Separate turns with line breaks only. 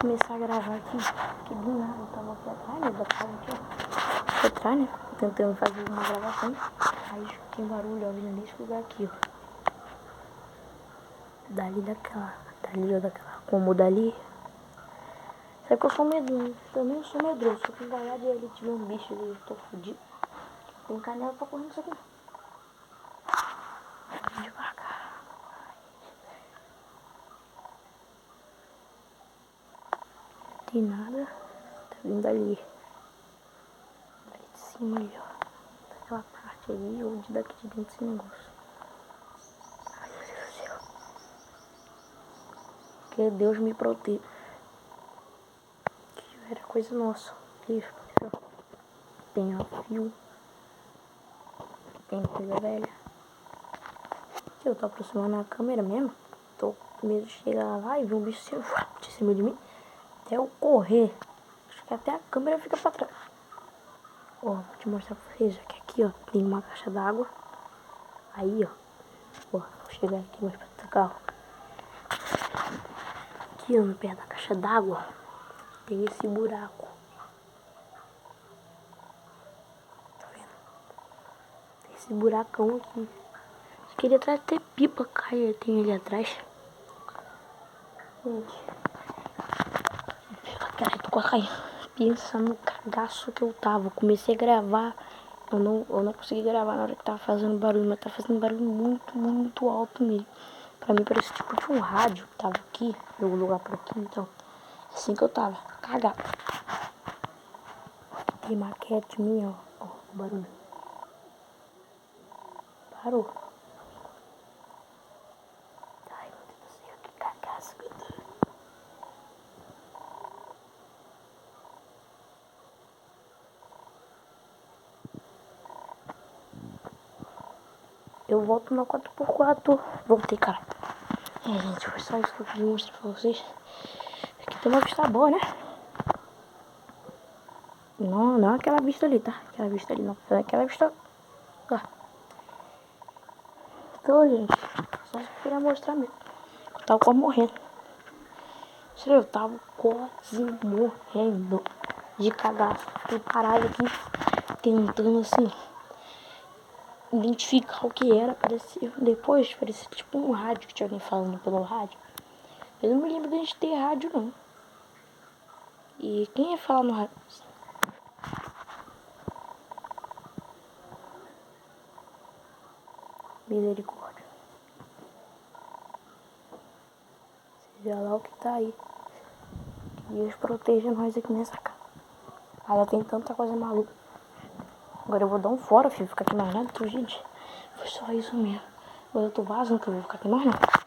começar a gravar aqui, que do nada eu tava aqui atrás, né, da casa aqui, ó. Aqui atrás, né, tentando fazer uma gravação. Aí escutei um barulho, ó, vindo nesse lugar aqui, ó. Dali ó, daquela cômoda ali. Sabe que eu sou medroso, também eu sou medroso. Se eu enganar de ali tiver um bicho ali, eu tô fudido. Tem canela pra correr nisso aqui. Devagar. Tem nada. Tá vindo ali. Dali de cima ali, ó. Daquela parte ali, ou daqui de dentro desse negócio. Ai, meu Deus do céu. Que Deus me proteja. Que era coisa nossa. Isso, ó. Tem ó, fio. Tem coisa velha. Eu tô aproximando a câmera mesmo. Tô com medo de chegar lá e ver um bicho de cima de mim. Até eu correr. Acho que até a câmera fica pra trás. Ó, vou te mostrar pra vocês. Aqui, ó, tem uma caixa d'água. Aí, ó. Ó, vou chegar aqui mais perto do carro. Aqui, ó, no pé da caixa d'água, tem esse buraco. Tá vendo? Esse buracão aqui. Acho que ele atrás tem pipa, cara. Tem ali atrás. Gente. Cara, tô quase caindo. Pensa no cagaço que eu tava. Comecei a gravar. Eu não consegui gravar na hora que tava fazendo barulho, mas tá fazendo barulho muito, muito alto mesmo. Pra mim parece tipo de um rádio que tava aqui, no lugar por aqui, então. Assim que eu tava, cagado. Tem maquete minha, ó, o barulho. Parou. Ai, meu Deus do céu, que cagaço que eu tô. Eu volto na 4x4. Voltei, cara. Gente, foi só isso que eu queria mostrar pra vocês. Aqui tem uma vista boa, né? Não aquela vista ali, tá? Aquela vista ali não. Aquela vista lá. Então, gente, só que eu queria mostrar mesmo. Eu tava quase morrendo. Sério, eu tava quase morrendo de cagaço. Fiquei parado aqui, tentando assim, identificar o que era. Depois parecia tipo um rádio que tinha alguém falando pelo rádio. Eu não me lembro de a gente ter rádio, não. E quem ia falar no rádio? Misericórdia. Seja lá o que tá aí. Que Deus proteja nós aqui nessa casa. Ela tem tanta coisa maluca. Agora eu vou dar um fora, filho. Ficar aqui mais nada, gente. Foi só isso mesmo. Agora eu tô vazando, que eu vou ficar aqui mais não.